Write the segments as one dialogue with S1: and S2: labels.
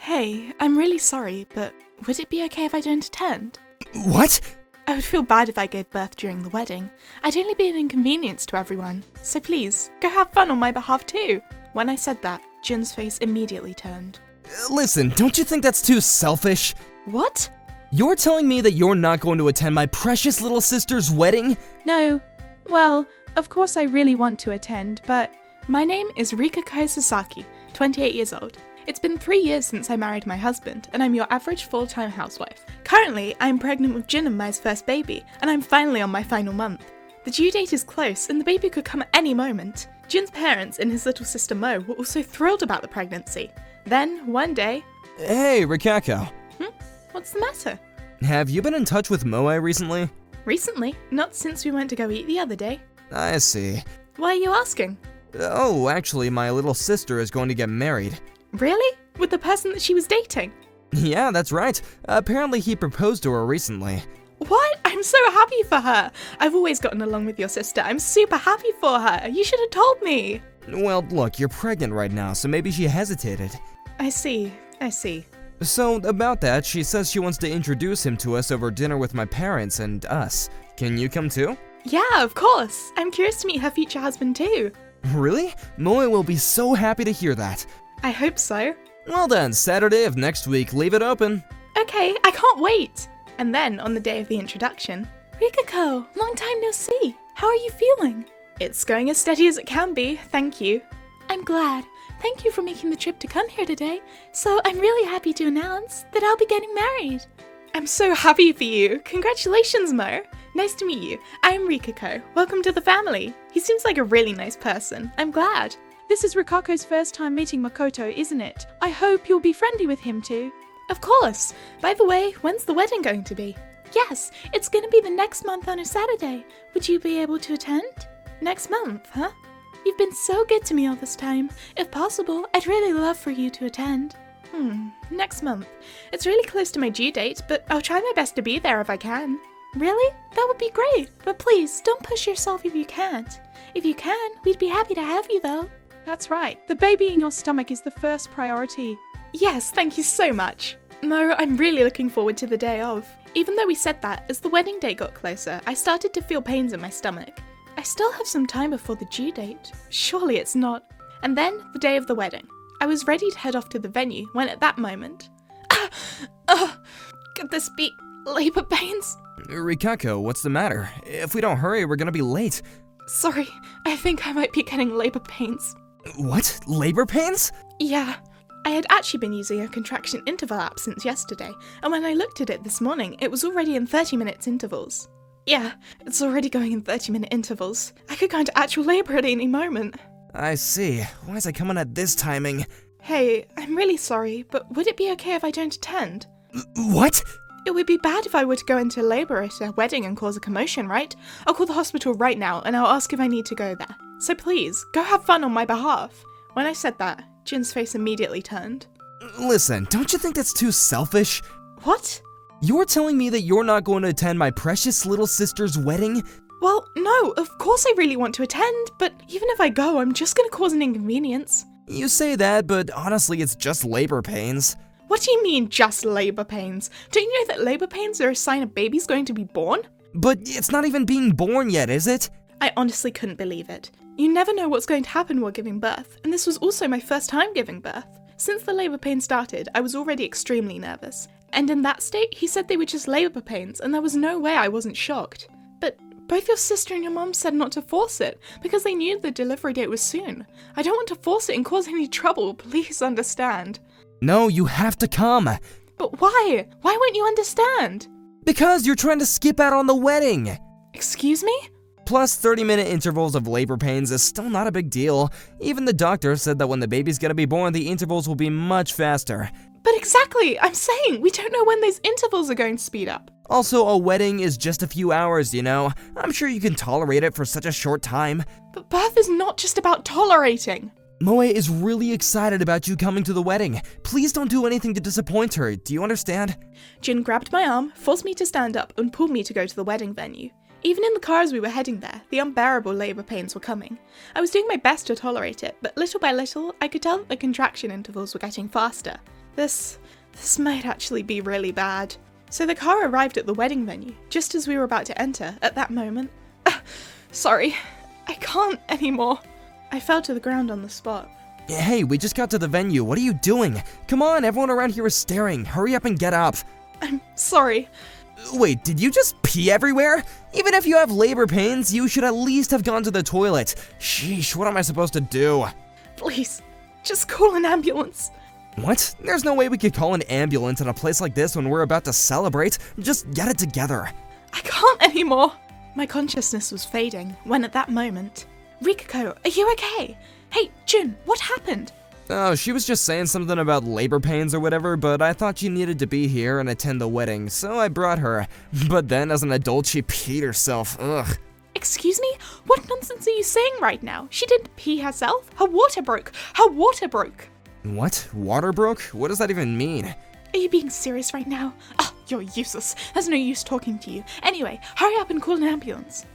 S1: Hey, I'm really sorry, but would it be okay if I don't attend?
S2: What?
S1: I would feel bad if I gave birth during the wedding. I'd only be an inconvenience to everyone, so please, go have fun on my behalf too. When I said that, Jin's face immediately turned.
S2: Listen, don't you think that's too selfish?
S1: What?
S2: You're telling me that you're not going to attend my precious little sister's wedding?
S1: No. Well, of course I really want to attend, but my name is Rikako Sasaki, 28 years old. It's been 3 years since I married my husband, and I'm your average full-time housewife. Currently, I'm pregnant with Jin and Mai's first baby, and I'm finally on my final month. The due date is close, and the baby could come at any moment. Jin's parents and his little sister Mo were also thrilled about the pregnancy. Then, one day...
S2: Hey, Rikako.
S1: What's the matter?
S2: Have you been in touch with Moe recently?
S1: Recently, not since we went to go eat the other day.
S2: I see.
S1: Why are you asking?
S2: Oh, actually, my little sister is going to get married.
S1: Really? With the person that she was dating?
S2: Yeah, that's right. Apparently he proposed to her recently.
S1: What? I'm so happy for her. I've always gotten along with your sister. I'm super happy for her. You should have told me.
S2: Well, look, you're pregnant right now, so maybe she hesitated.
S1: I see.
S2: So, about that, she says she wants to introduce him to us over dinner with my parents and us. Can you come too?
S1: Yeah, of course. I'm curious to meet her future husband too.
S2: Really? Moe will be so happy to hear that.
S1: I hope so.
S2: Well then, Saturday of next week, leave it open.
S1: Okay, I can't wait. And then, on the day of the introduction, Rikako, long time no see. How are you feeling? It's going as steady as it can be, thank you. I'm glad. Thank you for making the trip to come here today. So I'm really happy to announce that I'll be getting married. I'm so happy for you. Congratulations, Mo. Nice to meet you. I'm Rikako. Welcome to the family. He seems like a really nice person. I'm glad.
S3: This is Rikako's first time meeting Makoto, isn't it? I hope you'll be friendly with him too.
S1: Of course. By the way, when's the wedding going to be? Yes, it's going to be the next month on a Saturday. Would you be able to attend? Next month, huh? You've been so good to me all this time. If possible, I'd really love for you to attend. Next month. It's really close to my due date, but I'll try my best to be there if I can. Really? That would be great. But please, don't push yourself if you can't. If you can, we'd be happy to have you though.
S3: That's right. The baby in your stomach is the first priority.
S1: Yes, thank you so much. Mo, I'm really looking forward to the day of. Even though we said that, as the wedding day got closer, I started to feel pains in my stomach. I still have some time before the due date. Surely it's not. And then, the day of the wedding. I was ready to head off to the venue when at that moment... could this be labor pains?
S2: Rikako, what's the matter? If we don't hurry, we're gonna be late.
S1: Sorry, I think I might be getting labor pains.
S2: What? Labor pains?
S1: Yeah. I had actually been using a contraction interval app since yesterday, and when I looked at it this morning, it was already in 30-minute intervals. Yeah, it's already going in 30-minute intervals. I could go into actual labor at any moment.
S2: I see. Why is it coming at this timing?
S1: Hey, I'm really sorry, but would it be okay if I don't attend?
S2: What?
S1: It would be bad if I were to go into labor at a wedding and cause a commotion, right? I'll call the hospital right now and I'll ask if I need to go there. So please, go have fun on my behalf. When I said that, Jin's face immediately turned.
S2: Listen, don't you think that's too selfish?
S1: What?
S2: You're telling me that you're not going to attend my precious little sister's wedding?
S1: Well, no, of course I really want to attend, but even if I go, I'm just gonna cause an inconvenience.
S2: You say that, but honestly, it's just labor pains.
S1: What do you mean, just labor pains? Don't you know that labor pains are a sign a baby's going to be born?
S2: But it's not even being born yet, is it?
S1: I honestly couldn't believe it. You never know what's going to happen while giving birth, and this was also my first time giving birth. Since the labor pain started, I was already extremely nervous. And in that state, he said they were just labor pains, and there was no way I wasn't shocked. But both your sister and your mom said not to force it, because they knew the delivery date was soon. I don't want to force it and cause any trouble, please understand.
S2: No, you have to come.
S1: But why? Why won't you understand?
S2: Because you're trying to skip out on the wedding.
S1: Excuse me?
S2: Plus, 30-minute intervals of labor pains is still not a big deal. Even the doctor said that when the baby's gonna be born, the intervals will be much faster.
S1: But exactly, I'm saying, we don't know when those intervals are going to speed up.
S2: Also, a wedding is just a few hours, you know? I'm sure you can tolerate it for such a short time.
S1: But birth is not just about tolerating.
S2: Moe is really excited about you coming to the wedding. Please don't do anything to disappoint her, do you understand?
S1: Jin grabbed my arm, forced me to stand up, and pulled me to go to the wedding venue. Even in the car as we were heading there, the unbearable labour pains were coming. I was doing my best to tolerate it, but little by little, I could tell that the contraction intervals were getting faster. This might actually be really bad. So the car arrived at the wedding venue, just as we were about to enter at that moment. Sorry, I can't anymore. I fell to the ground on the spot.
S2: Hey, we just got to the venue. What are you doing? Come on, everyone around here is staring. Hurry up and get up.
S1: I'm sorry.
S2: Wait, did you just pee everywhere? Even if you have labor pains, you should at least have gone to the toilet. Sheesh, what am I supposed to do?
S1: Please, just call an ambulance.
S2: What? There's no way we could call an ambulance in a place like this when we're about to celebrate. Just get it together.
S1: I can't anymore. My consciousness was fading when at that moment... Rikako, are you okay? Hey, Jun, what happened?
S2: Oh, she was just saying something about labor pains or whatever, but I thought she needed to be here and attend the wedding, so I brought her. But then, as an adult, she peed herself. Ugh.
S1: Excuse me? What nonsense are you saying right now? She didn't pee herself. Her water broke. Her water broke.
S2: What? Water broke? What does that even mean?
S1: Are you being serious right now? Oh, you're useless. There's no use talking to you. Anyway, hurry up and call an ambulance.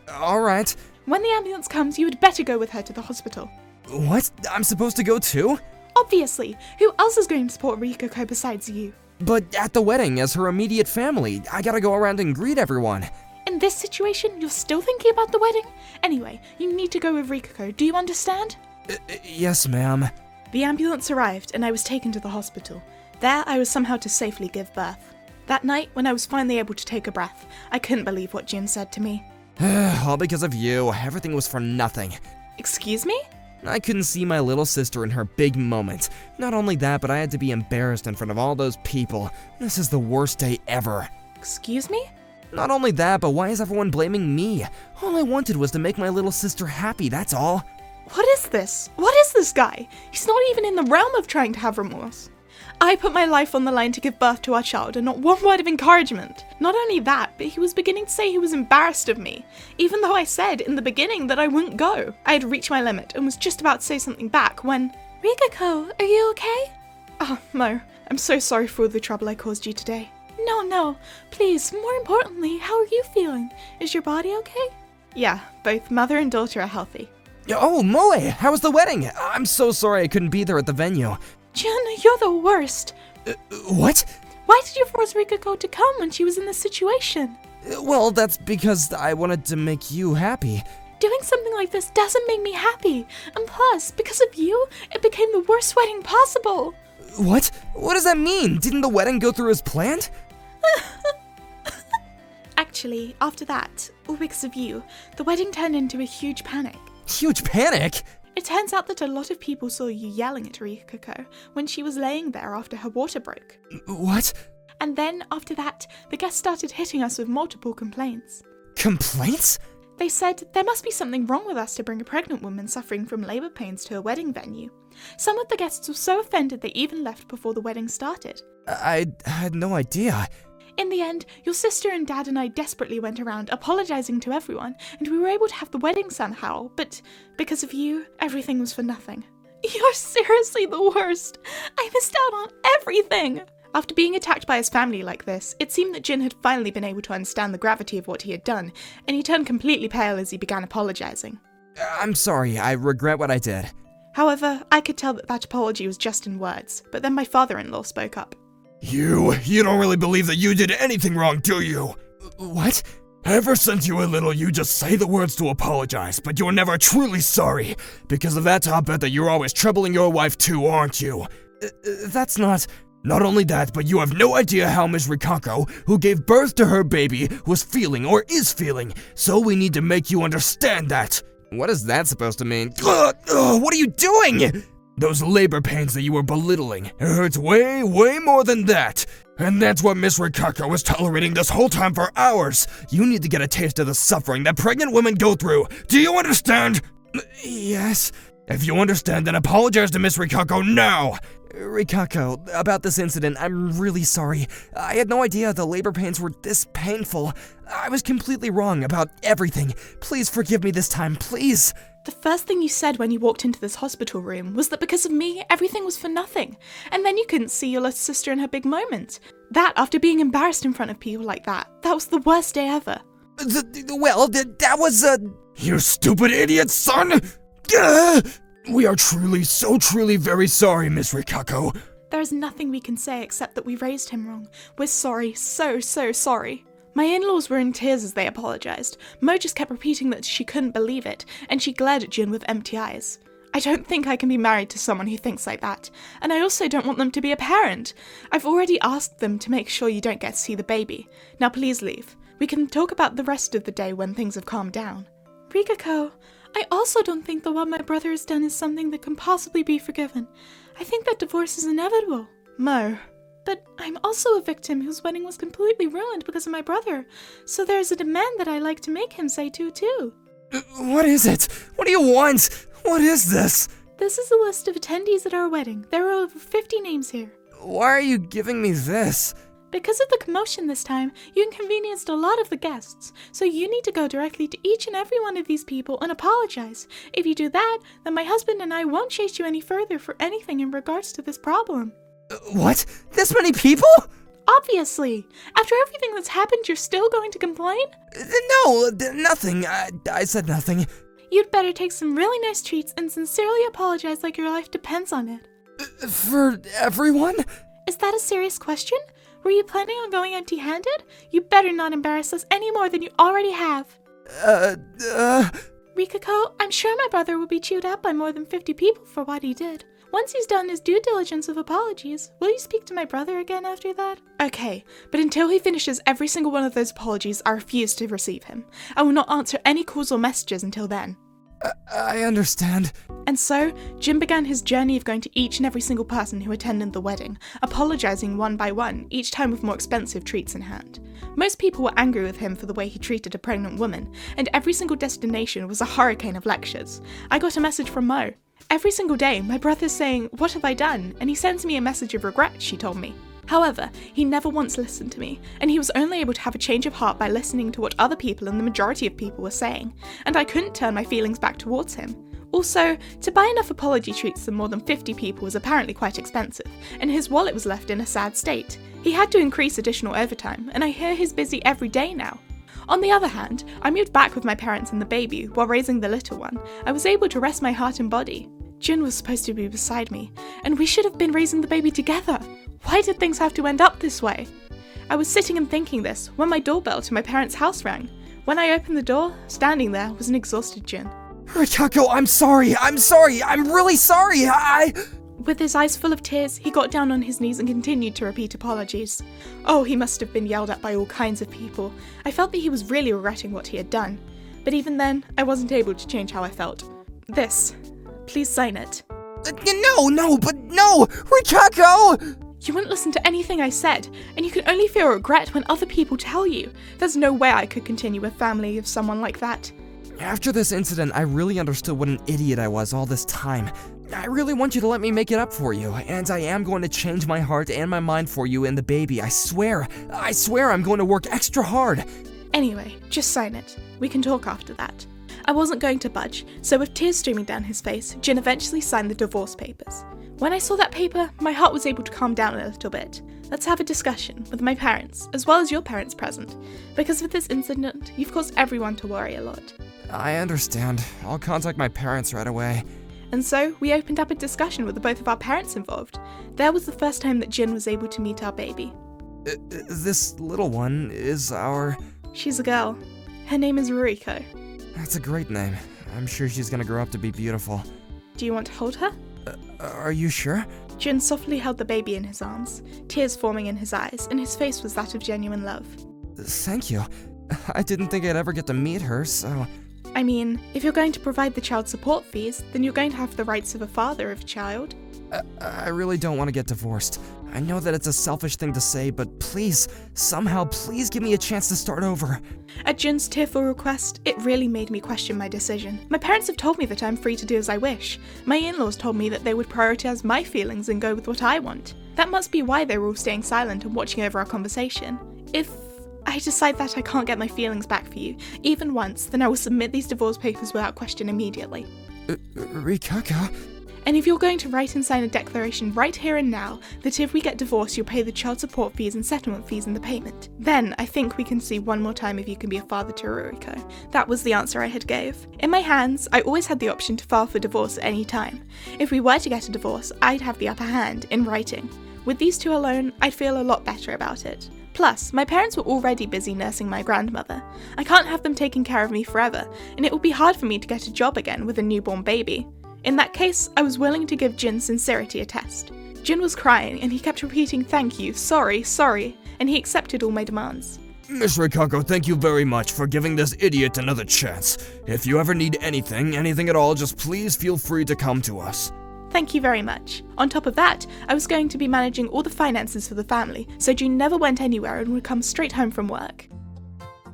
S2: Alright.
S1: When the ambulance comes, you had better go with her to the hospital.
S2: What? I'm supposed to go too?
S1: Obviously. Who else is going to support Rikako besides you?
S2: But at the wedding, as her immediate family, I gotta go around and greet everyone.
S1: In this situation, you're still thinking about the wedding? Anyway, you need to go with Rikako. Do you understand?
S2: Yes, ma'am.
S1: The ambulance arrived and I was taken to the hospital. There, I was somehow to safely give birth. That night, when I was finally able to take a breath, I couldn't believe what Jin said to me.
S2: All because of you. Everything was for nothing.
S1: Excuse me?
S2: I couldn't see my little sister in her big moment. Not only that, but I had to be embarrassed in front of all those people. This is the worst day ever.
S1: Excuse me?
S2: Not only that, but why is everyone blaming me? All I wanted was to make my little sister happy, that's all.
S1: What is this? What is this guy? He's not even in the realm of trying to have remorse. I put my life on the line to give birth to our child and not one word of encouragement. Not only that, but he was beginning to say he was embarrassed of me, even though I said in the beginning that I wouldn't go. I had reached my limit and was just about to say something back when... Rikako, are you okay? Oh, Mo, I'm so sorry for all the trouble I caused you today. No, please, more importantly, how are you feeling? Is your body okay? Yeah, both mother and daughter are healthy.
S2: Oh, Moe, how was the wedding? I'm so sorry I couldn't be there at the venue.
S1: Jun, you're the worst.
S2: What?
S1: Why did you force Rikako to come when she was in this situation?
S2: Well, that's because I wanted to make you happy.
S1: Doing something like this doesn't make me happy. And plus, because of you, it became the worst wedding possible.
S2: What? What does that mean? Didn't the wedding go through as planned?
S1: Actually, after that, all because of you, the wedding turned into a huge panic.
S2: Huge panic?
S1: It turns out that a lot of people saw you yelling at Rikako when she was laying there after her water broke.
S2: What?
S1: And then, after that, the guests started hitting us with multiple complaints.
S2: Complaints?
S1: They said there must be something wrong with us to bring a pregnant woman suffering from labor pains to a wedding venue. Some of the guests were so offended they even left before the wedding started.
S2: I had no idea.
S1: In the end, your sister and dad and I desperately went around apologizing to everyone, and we were able to have the wedding somehow, but because of you, everything was for nothing. You're seriously the worst. I missed out on everything. After being attacked by his family like this, it seemed that Jin had finally been able to understand the gravity of what he had done, and he turned completely pale as he began apologizing.
S2: I'm sorry, I regret what I did.
S1: However, I could tell that that apology was just in words, but then my father-in-law spoke up.
S4: You don't really believe that you did anything wrong, do you?
S2: What?
S4: Ever since you were little, you just say the words to apologize, but you're never truly sorry. Because of that, I'll bet that you're always troubling your wife too, aren't you?
S2: That's not...
S4: Not only that, but you have no idea how Ms. Rikako, who gave birth to her baby, was feeling or is feeling, so we need to make you understand that.
S2: What is that supposed to mean? What are you doing?
S4: Those labor pains that you were belittling, it hurts way, way more than that. And that's what Miss Rikako was tolerating this whole time for hours. You need to get a taste of the suffering that pregnant women go through. Do you understand?
S2: Yes.
S4: If you understand, then apologize to Miss Rikako now.
S2: Rikako, about this incident, I'm really sorry. I had no idea the labor pains were this painful. I was completely wrong about everything. Please forgive me this time, please.
S1: The first thing you said when you walked into this hospital room was that because of me, everything was for nothing. And then you couldn't see your little sister in her big moment. That, after being embarrassed in front of people like that was the worst day ever.
S2: That was
S4: You stupid idiot, son! We are truly, so truly very sorry, Miss Rikako.
S1: There is nothing we can say except that we raised him wrong. We're sorry, so sorry. My in-laws were in tears as they apologized. Mo just kept repeating that she couldn't believe it, and she glared at Jin with empty eyes. I don't think I can be married to someone who thinks like that, and I also don't want them to be a parent. I've already asked them to make sure you don't get to see the baby. Now please leave. We can talk about the rest of the day when things have calmed down. Rikako, I also don't think that what my brother has done is something that can possibly be forgiven. I think that divorce is inevitable. Mo. But I'm also a victim whose wedding was completely ruined because of my brother, so there's a demand that I like to make him say too.
S2: What is it? What do you want? What is this?
S1: This is a list of attendees at our wedding. There are over 50 names here.
S2: Why are you giving me this?
S1: Because of the commotion this time, you inconvenienced a lot of the guests, so you need to go directly to each and every one of these people and apologize. If you do that, then my husband and I won't chase you any further for anything in regards to this problem.
S2: What? This many people?
S1: Obviously! After everything that's happened, you're still going to complain?
S2: No, nothing. I said nothing.
S1: You'd better take some really nice treats and sincerely apologize like your life depends on it.
S2: For everyone?
S1: Is that a serious question? Were you planning on going empty-handed? You better not embarrass us any more than you already have. Rikako, I'm sure my brother will be chewed out by more than 50 people for what he did. Once he's done his due diligence of apologies, will you speak to my brother again after that? Okay, but until he finishes every single one of those apologies, I refuse to receive him. I will not answer any calls or messages until then.
S2: I understand.
S1: And so, Jin began his journey of going to each and every single person who attended the wedding, apologizing one by one, each time with more expensive treats in hand. Most people were angry with him for the way he treated a pregnant woman, and every single destination was a hurricane of lectures. I got a message from Mo. Every single day, my brother's saying, "What have I done?" and he sends me a message of regret, she told me. However, he never once listened to me, and he was only able to have a change of heart by listening to what other people and the majority of people were saying, and I couldn't turn my feelings back towards him. Also, to buy enough apology treats for more than 50 people was apparently quite expensive, and his wallet was left in a sad state. He had to increase additional overtime, and I hear he's busy every day now. On the other hand, I moved back with my parents and the baby while raising the little one. I was able to rest my heart and body. Jin was supposed to be beside me, and we should have been raising the baby together. Why did things have to end up this way? I was sitting and thinking this when my doorbell to my parents' house rang. When I opened the door, standing there was an exhausted Jin.
S2: Rikako, I'm sorry, I'm really sorry,
S1: With his eyes full of tears, he got down on his knees and continued to repeat apologies. Oh, he must have been yelled at by all kinds of people. I felt that he was really regretting what he had done. But even then, I wasn't able to change how I felt. This. Please sign it.
S2: No, Rikako!
S1: You wouldn't listen to anything I said, and you can only feel regret when other people tell you. There's no way I could continue a family of someone like that.
S2: After this incident, I really understood what an idiot I was all this time. I really want you to let me make it up for you, and I am going to change my heart and my mind for you and the baby, I swear. I swear I'm going to work extra hard.
S1: Anyway, just sign it. We can talk after that. I wasn't going to budge, so with tears streaming down his face, Jin eventually signed the divorce papers. When I saw that paper, my heart was able to calm down a little bit. Let's have a discussion with my parents, as well as your parents present, because with this incident, you've caused everyone to worry a lot.
S2: I understand. I'll contact my parents right away.
S1: And so, we opened up a discussion with both of our parents involved. There was the first time that Jin was able to meet our baby.
S2: This little one is our...
S1: She's a girl. Her name is Ruriko.
S2: That's a great name. I'm sure she's gonna grow up to be beautiful.
S1: Do you want to hold her?
S2: Are you sure?
S1: Jin softly held the baby in his arms, tears forming in his eyes, and his face was that of genuine love.
S2: Thank you. I didn't think I'd ever get to meet her, so...
S1: I mean, if you're going to provide the child support fees, then you're going to have the rights of a father of a child.
S2: I really don't want to get divorced. I know that it's a selfish thing to say, but please, somehow, please give me a chance to start over.
S1: At Jin's tearful request, it really made me question my decision. My parents have told me that I'm free to do as I wish. My in-laws told me that they would prioritize my feelings and go with what I want. That must be why they were all staying silent and watching over our conversation. If I decide that I can't get my feelings back for you, even once, then I will submit these divorce papers without question immediately.
S2: Rikako?
S1: And if you're going to write and sign a declaration right here and now that if we get divorced you'll pay the child support fees and settlement fees in the payment, then I think we can see one more time if you can be a father to Ruriko. That was the answer I had gave. In my hands, I always had the option to file for divorce at any time. If we were to get a divorce, I'd have the upper hand in writing. With these two alone, I'd feel a lot better about it. Plus, my parents were already busy nursing my grandmother. I can't have them taking care of me forever, and it would be hard for me to get a job again with a newborn baby. In that case, I was willing to give Jin's sincerity a test. Jin was crying, and he kept repeating thank you, sorry, and he accepted all my demands.
S4: Miss Rikako, thank you very much for giving this idiot another chance. If you ever need anything at all, just please feel free to come to us.
S1: Thank you very much. On top of that, I was going to be managing all the finances for the family, so Jin never went anywhere and would come straight home from work.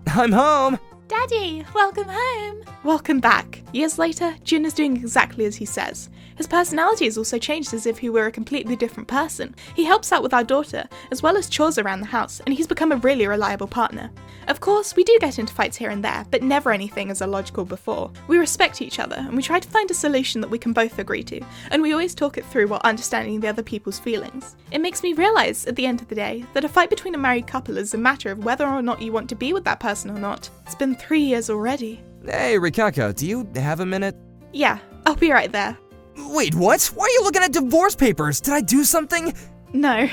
S2: I'm home!
S1: Daddy, welcome home! Welcome back. Years later, Jin is doing exactly as he says. His personality has also changed as if he were a completely different person. He helps out with our daughter, as well as chores around the house, and he's become a really reliable partner. Of course, we do get into fights here and there, but never anything as illogical before. We respect each other, and we try to find a solution that we can both agree to, and we always talk it through while understanding the other people's feelings. It makes me realise, at the end of the day, that a fight between a married couple is a matter of whether or not you want to be with that person or not. It's been 3 years already.
S2: Hey, Rikako, do you have a minute?
S1: Yeah, I'll be right there.
S2: Wait, what? Why are you looking at divorce papers? Did I do something?
S1: No.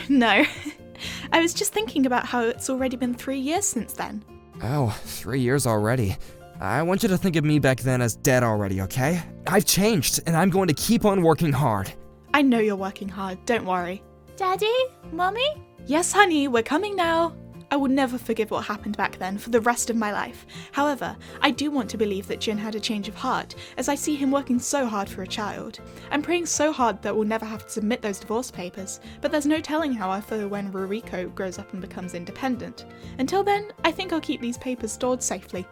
S1: I was just thinking about how it's already been 3 years since then.
S2: Oh, 3 years already. I want you to think of me back then as dead already, okay? I've changed, and I'm going to keep on working hard.
S1: I know you're working hard, don't worry. Daddy? Mommy? Yes, honey, we're coming now. I will never forgive what happened back then for the rest of my life. However, I do want to believe that Jin had a change of heart, as I see him working so hard for a child. I'm praying so hard that we'll never have to submit those divorce papers, but there's no telling how I feel when Ruriko grows up and becomes independent. Until then, I think I'll keep these papers stored safely.